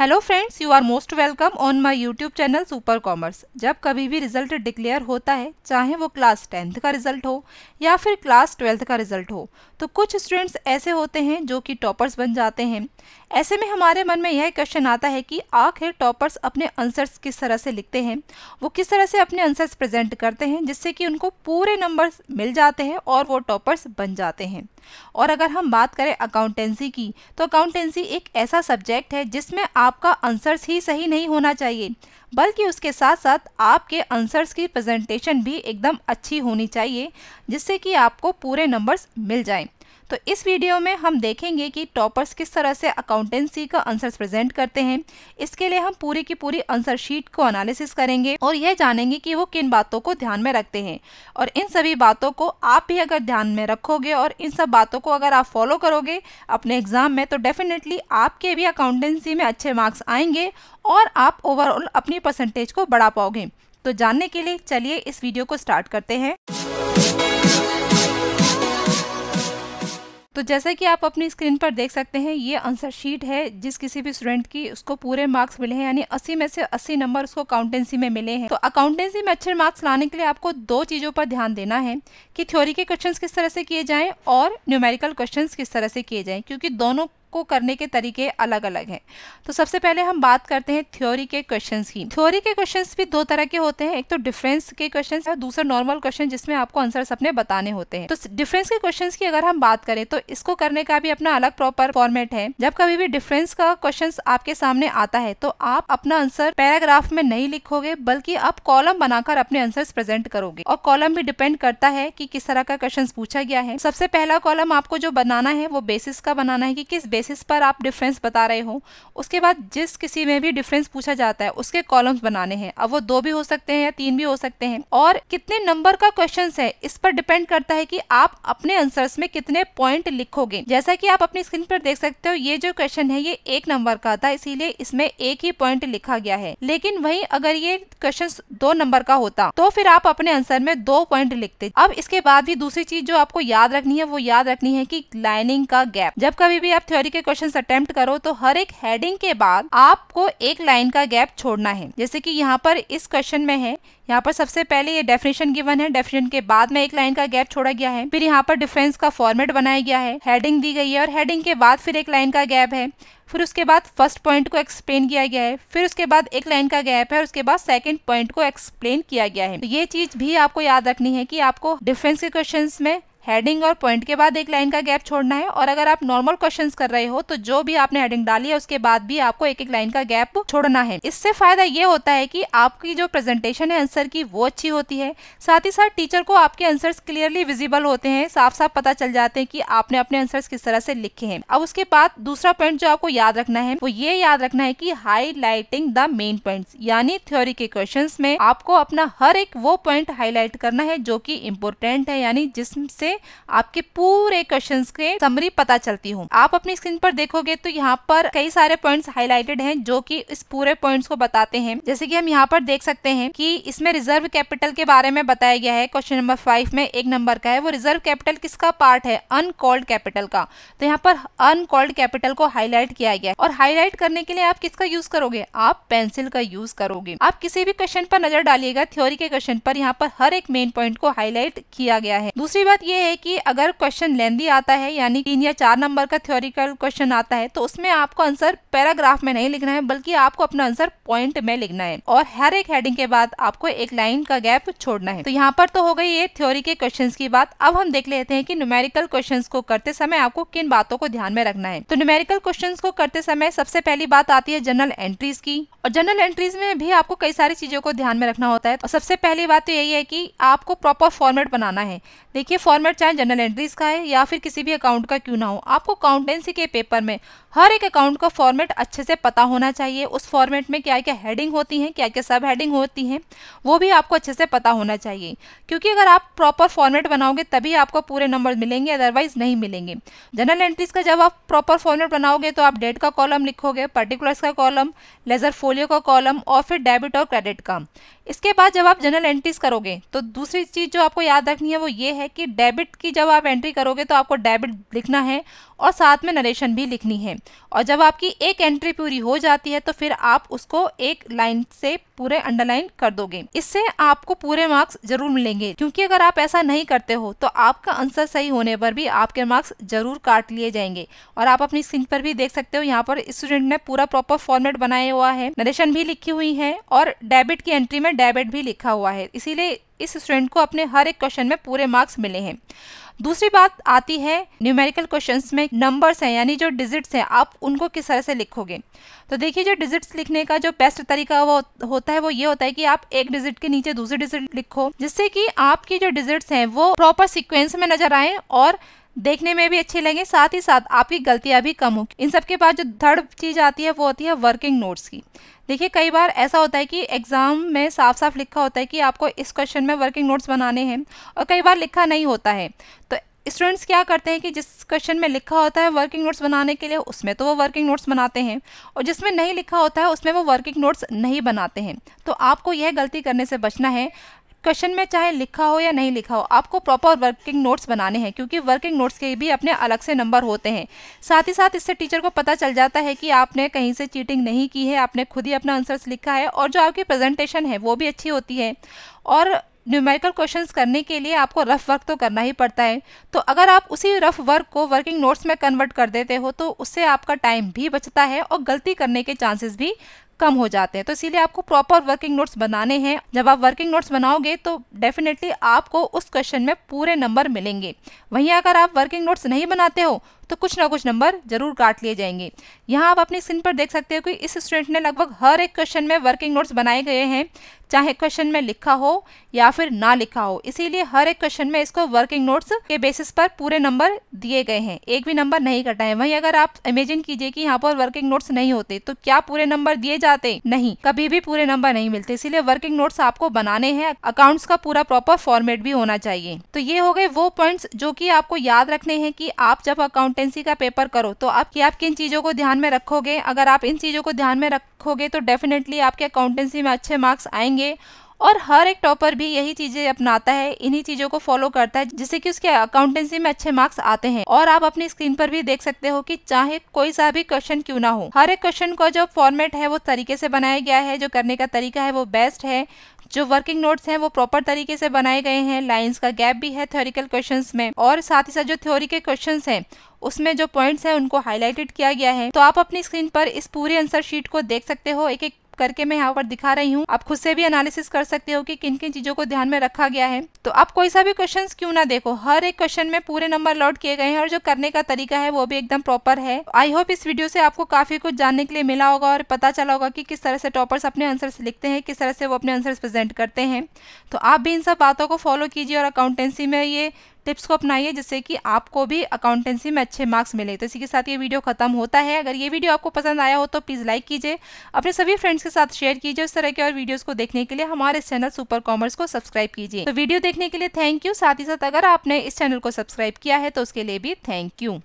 Hello friends, you are most welcome on my YouTube channel super commerce. जब कभी भी result declare होता है, चाहे वो क्लास 10th का रिजल्ट हो या फिर क्लास 12th का रिजल्ट हो, तो कुछ स्टूडेंट्स ऐसे होते हैं जो कि टॉपर्स बन जाते हैं। ऐसे में हमारे मन में यह क्वेश्चन आता है कि आखिर टॉपर्स अपने आंसर्स किस तरह से लिखते हैं, वो किस तरह से अपने आंसर्स प्रेजेंट करते हैं जिससे कि उनको पूरे नंबर्स मिल जाते हैं और वो टॉपर्स बन जाते हैं। और अगर हम बात करें अकाउंटेंसी की, तो अकाउंटेंसी एक ऐसा सब्जेक्ट है जिसमें आपका आंसर्स ही सही नहीं होना चाहिए, बल्कि उसके साथ साथ आपके आंसर्स की प्रेजेंटेशन भी एकदम अच्छी होनी चाहिए जिससे कि आपको पूरे नंबर्स मिल जाएं। तो इस वीडियो में हम देखेंगे कि टॉपर्स किस तरह से अकाउंटेंसी का आंसर्स प्रेजेंट करते हैं। इसके लिए हम पूरी की पूरी आंसर शीट को एनालिसिस करेंगे और यह जानेंगे कि वो किन बातों को ध्यान में रखते हैं। और इन सभी बातों को आप भी अगर ध्यान में रखोगे और इन सब बातों को अगर आप फॉलो करोगे अपने एग्जाम में, तो डेफिनेटली आपके भी अकाउंटेंसी में अच्छे मार्क्स आएंगे और आप ओवरऑल अपनी परसेंटेज को बढ़ा पाओगे। तो जानने के लिए चलिए इस वीडियो को स्टार्ट करते हैं। तो जैसे कि आप अपनी स्क्रीन पर देख सकते हैं, ये आंसर शीट है जिस किसी भी स्टूडेंट की उसको पूरे मार्क्स मिले हैं, यानी 80 में से 80 नंबर उसको अकाउंटेंसी में मिले हैं। तो अकाउंटेंसी में अच्छे मार्क्स लाने के लिए आपको दो चीज़ों पर ध्यान देना है कि थ्योरी के क्वेश्चंस किस तरह से किए जाएं और न्यूमेरिकल क्वेश्चंस किस तरह से किए जाएं, क्योंकि दोनों को करने के तरीके अलग अलग हैं। तो सबसे पहले हम बात करते हैं थ्योरी के क्वेश्चंस की। थ्योरी के क्वेश्चंस भी दो तरह के होते हैं, एक तो डिफरेंस के क्वेश्चंस और दूसरा नॉर्मल क्वेश्चन जिसमें आपको आंसर्स अपने बताने होते हैं। तो डिफरेंस के क्वेश्चंस की अगर हम बात करें तो इसको करने का भी अपना अलग प्रॉपर फॉर्मेट है। जब कभी भी डिफरेंस का क्वेश्चन आपके सामने आता है तो आप अपना आंसर पैराग्राफ में नहीं लिखोगे, बल्कि आप कॉलम बनाकर अपने आंसर्स प्रेजेंट करोगे। और कॉलम भी डिपेंड करता है कि किस तरह का क्वेश्चन पूछा गया है। सबसे पहला कॉलम आपको जो बनाना है वो बेसिस का बनाना है कि किस बेसिस पर आप डिफरेंस बता रहे हो। उसके बाद जिस किसी में भी डिफरेंस पूछा जाता है उसके कॉलम्स बनाने हैं। अब वो 2 भी हो सकते हैं या 3 भी हो सकते हैं। और कितने नंबर का क्वेश्चन है इस पर डिपेंड करता है कि आप अपने आंसर्स में कितने पॉइंट लिखोगे। जैसा कि आप अपनी स्क्रीन पर देख सकते हो, ये जो क्वेश्चन है ये 1 नंबर का था, इसीलिए इसमें 1 ही पॉइंट लिखा गया है। लेकिन वही अगर ये क्वेश्चन 2 नंबर का होता तो फिर आप अपने आंसर में 2 पॉइंट लिखते। अब इसके बाद भी दूसरी चीज जो आपको याद रखनी है वो याद रखनी है कि लाइनिंग का गैप। जब कभी भी आप थ्योरी के क्वेश्चन अटेम्प्ट करो तो हर एक हेडिंग के बाद आपको एक लाइन का गैप छोड़ना है। जैसे कि यहाँ पर इस क्वेश्चन में है, यहाँ पर सबसे पहले ये डेफिनेशन गिवन है, डेफिनेशन के बाद में एक लाइन का गैप छोड़ा गया है। फिर यहाँ पर डिफरेंस का फॉर्मेट बनाया गया है, हेडिंग दी गई है और हेडिंग के बाद फिर एक लाइन का गैप है। फिर उसके बाद फर्स्ट पॉइंट को एक्सप्लेन किया गया है, फिर उसके बाद एक लाइन का गैप है और उसके बाद सेकंड पॉइंट को एक्सप्लेन किया गया है। तो ये चीज भी आपको याद रखनी है कि आपको डिफरेंस के क्वेश्चंस में हेडिंग और पॉइंट के बाद एक लाइन का गैप छोड़ना है। और अगर आप नॉर्मल क्वेश्चंस कर रहे हो तो जो भी आपने हेडिंग डाली है उसके बाद भी आपको एक एक लाइन का गैप छोड़ना है। इससे फायदा ये होता है कि आपकी जो प्रेजेंटेशन है आंसर की वो अच्छी होती है, साथ ही साथ टीचर को आपके आंसर्स क्लियरली विजिबल होते हैं, साफ साफ पता चल जाते हैं कि आपने अपने आंसर्स किस तरह से लिखे हैं। अब उसके बाद दूसरा पॉइंट जो आपको याद रखना है वो ये याद रखना है कि हाईलाइटिंग द मेन पॉइंट्स, यानी थ्योरी के क्वेश्चंस में आपको अपना हर एक वो पॉइंट हाईलाइट करना है जो कि इम्पोर्टेंट है, यानी जिससे आपके पूरे क्वेश्चंस के समरी पता चलती हो। आप अपनी स्क्रीन पर देखोगे तो यहाँ पर कई सारे पॉइंट्स हाईलाइटेड हैं जो कि इस पूरे पॉइंट्स को बताते हैं। जैसे कि हम यहाँ पर देख सकते हैं कि इसमें रिजर्व कैपिटल के बारे में बताया गया है। क्वेश्चन नंबर 5 में 1 नंबर का है, वो रिजर्व कैपिटल किसका पार्ट है, अनकॉल्ड कैपिटल का। तो यहाँ पर अनकॉल्ड कैपिटल को हाईलाइट किया गया है। और हाईलाइट करने के लिए आप किसका यूज करोगे, आप पेंसिल का यूज करोगे। आप किसी भी क्वेश्चन पर नजर डालिएगा, थ्योरी के क्वेश्चन पर यहाँ पर हर एक मेन पॉइंट को हाईलाइट किया गया है। दूसरी बात यह है कि अगर क्वेश्चन लेंदी आता है, यानी 3 या 4 नंबर का थ्योरिकल क्वेश्चन आता है, तो उसमें आपको आंसर पैराग्राफ में नहीं लिखना है, बल्कि आपको अपना आंसर पॉइंट में लिखना है और हर एक हेडिंग के बाद आपको एक लाइन का गैप छोड़ना है। तो यहाँ पर तो हो गई ये थ्योरी के क्वेश्चंस की बात। अब हम देख लेते हैं कि न्यूमेरिकल क्वेश्चंस को करते समय आपको किन बातों को ध्यान में रखना है। तो न्यूमेरिकल क्वेश्चंस को करते समय सबसे पहली बात आती है जनरल एंट्रीज की। और जनरल एंट्रीज में भी आपको कई सारी चीजों को ध्यान में रखना होता है। और सबसे पहली बात तो यही है कि आपको प्रॉपर फॉर्मेट बनाना है। देखिए, फॉर्मेट चाहे जनरल एंट्रीज का है या फिर किसी भी अकाउंट का क्यों ना हो, आपको अकाउंटेंसी के पेपर में हर एक अकाउंट का फॉर्मेट अच्छे से पता होना चाहिए। उस फॉर्मेट में क्या क्या हेडिंग होती हैं, क्या क्या सब हेडिंग होती हैं, वो भी आपको अच्छे से पता होना चाहिए। क्योंकि अगर आप प्रॉपर फॉर्मेट बनाओगे तभी आपको पूरे नंबर मिलेंगे, अदरवाइज नहीं मिलेंगे। जनरल एंट्रीज का जब आप प्रॉपर फॉर्मेट बनाओगे तो आप डेट का कॉलम लिखोगे, पर्टिकुलर्स का कॉलम, लेजर पोर्टफोलियो का कॉलम और फिर डेबिट और क्रेडिट का। इसके बाद जब आप जनरल एंट्रीज करोगे तो दूसरी चीज जो आपको याद रखनी है वो ये है कि डेबिट की जब आप एंट्री करोगे तो आपको डेबिट लिखना है और साथ में नरेशन भी लिखनी है। और जब आपकी एक एंट्री पूरी हो जाती है तो फिर आप उसको एक लाइन से पूरे अंडरलाइन कर दोगे। इससे आपको पूरे मार्क्स जरूर मिलेंगे, क्योंकि अगर आप ऐसा नहीं करते हो तो आपका आंसर सही होने पर भी आपके मार्क्स जरूर काट लिए जाएंगे। और आप अपनी स्क्रीन पर भी देख सकते हो, यहाँ पर स्टूडेंट ने पूरा प्रॉपर फॉर्मेट बनाया हुआ है, नरेशन भी लिखी हुई है और डेबिट की एंट्री में डेबिट भी लिखा हुआ है। इसीलिए इस स्टूडेंट को अपने हर एक क्वेश्चन में पूरे मार्क्स मिले हैं। दूसरी बात आती है न्यूमेरिकल क्वेश्चंस में नंबर्स हैं, यानी जो डिजिट्स हैं आप उनको किस तरह से लिखोगे। तो देखिए, जो डिजिट्स लिखने का जो बेस्ट तरीका वो होता है वो ये होता है कि आप एक डिजिट के नीचे दूसरी डिजिट लिखो, जिससे कि आपकी जो डिजिट्स हैं वो प्रॉपर सीक्वेंस में नजर आए और देखने में भी अच्छे लगे, साथ ही साथ आपकी गलतियां भी कम हो। इन सब के बाद जो थर्ड चीज आती है वो होती है वर्किंग नोट्स की। देखिए, कई बार ऐसा होता है कि एग्जाम में साफ साफ लिखा होता है कि आपको इस क्वेश्चन में वर्किंग नोट्स बनाने हैं और कई बार लिखा नहीं होता है। तो स्टूडेंट्स क्या करते हैं कि जिस क्वेश्चन में लिखा होता है वर्किंग नोट्स बनाने के लिए, उसमें तो वो वर्किंग नोट्स बनाते हैं और जिसमें नहीं लिखा होता है उसमें वो वर्किंग नोट्स नहीं बनाते हैं। तो आपको यह गलती करने से बचना है। क्वेश्चन में चाहे लिखा हो या नहीं लिखा हो, आपको प्रॉपर वर्किंग नोट्स बनाने हैं, क्योंकि वर्किंग नोट्स के भी अपने अलग से नंबर होते हैं। साथ ही साथ इससे टीचर को पता चल जाता है कि आपने कहीं से चीटिंग नहीं की है, आपने खुद ही अपना आंसर्स लिखा है और जो आपकी प्रेजेंटेशन है वो भी अच्छी होती है। और न्यूमेरिकल क्वेश्चंस करने के लिए आपको रफ वर्क तो करना ही पड़ता है। तो अगर आप उसी रफ वर्क को वर्किंग नोट्स में कन्वर्ट कर देते हो तो उससे आपका टाइम भी बचता है और गलती करने के चांसेस भी कम हो जाते हैं। तो इसीलिए आपको प्रॉपर वर्किंग नोट्स बनाने हैं। जब आप वर्किंग नोट्स बनाओगे तो डेफिनेटली आपको उस क्वेश्चन में पूरे नंबर मिलेंगे। वहीं अगर आप वर्किंग नोट्स नहीं बनाते हो तो कुछ ना कुछ नंबर जरूर काट लिए जाएंगे। यहाँ आप अपनी स्क्रीन पर देख सकते हो कि इस स्टूडेंट ने लगभग हर एक क्वेश्चन में वर्किंग नोट्स बनाए गए हैं, चाहे क्वेश्चन में लिखा हो या फिर ना लिखा हो। इसीलिए हर एक क्वेश्चन में इसको वर्किंग नोट्स के बेसिस पर पूरे नंबर दिए गए हैं, एक भी नंबर नहीं कटा है। वहीं अगर आप इमेजिन कीजिए कि यहाँ पर वर्किंग नोट्स नहीं होते तो क्या पूरे नंबर दिए जाते? नहीं, कभी भी पूरे नंबर नहीं मिलते। इसीलिए वर्किंग नोट्स आपको बनाने हैं। अकाउंट्स का पूरा प्रॉपर फॉर्मेट भी होना चाहिए। तो ये हो गए वो पॉइंट्स जो कि आपको याद रखने हैं कि आप जब अकाउंटेंसी का पेपर करो तो आप किन चीजों को ध्यान में रखोगे। अगर आप इन चीजों को ध्यान में रखोगे तो डेफिनेटली आपके अकाउंटेंसी में अच्छे मार्क्स आएंगे। और हर एक टॉपर भी यही चीजें अपनाता है, इन्हीं चीजों को फॉलो करता है, जिससे कि उसके अकाउंटेंसी में अच्छे मार्क्स आते हैं। और आप अपनी स्क्रीन पर भी देख सकते हो कि चाहे कोई सा भी क्वेश्चन क्यों ना हो, हर एक क्वेश्चन का जो फॉर्मेट है वो तरीके से बनाया गया है, जो करने का तरीका है वो बेस्ट है। जो वर्किंग नोट्स हैं वो प्रॉपर तरीके से बनाए गए हैं, लाइंस का गैप भी है थ्योरिकल क्वेश्चंस में, और साथ ही साथ जो थ्योरी के क्वेश्चंस हैं उसमें जो पॉइंट्स हैं उनको हाईलाइटेड किया गया है। तो आप अपनी स्क्रीन पर इस पूरी आंसर शीट को देख सकते हो, एक एक करके मैं यहाँ पर दिखा रही हूँ। आप खुद से भी एनालिसिस कर सकते हो कि किन किन चीजों को ध्यान में रखा गया है। तो आप कोई सा भी क्वेश्चंस क्यों ना देखो, हर एक क्वेश्चन में पूरे नंबर लॉट किए गए हैं और जो करने का तरीका है वो भी एकदम प्रॉपर है। आई होप इस वीडियो से आपको काफी कुछ जानने के लिए मिला होगा और पता चला होगा कि किस तरह से टॉपर्स अपने आंसर्स लिखते हैं, किस तरह से वो अपने आंसर्स प्रेजेंट करते हैं। तो आप भी इन सब बातों को फॉलो कीजिए और अकाउंटेंसी में ये टिप्स को अपनाइए, जिससे कि आपको भी अकाउंटेंसी में अच्छे मार्क्स मिले। तो इसी के साथ ये वीडियो खत्म होता है। अगर ये वीडियो आपको पसंद आया हो तो प्लीज़ लाइक कीजिए, अपने सभी फ्रेंड्स के साथ शेयर कीजिए। इस तरह के और वीडियोस को देखने के लिए हमारे इस चैनल सुपर कॉमर्स को सब्सक्राइब कीजिए। तो वीडियो देखने के लिए थैंक यू। साथ ही साथ अगर आपने इस चैनल को सब्सक्राइब किया है तो उसके लिए भी थैंक यू।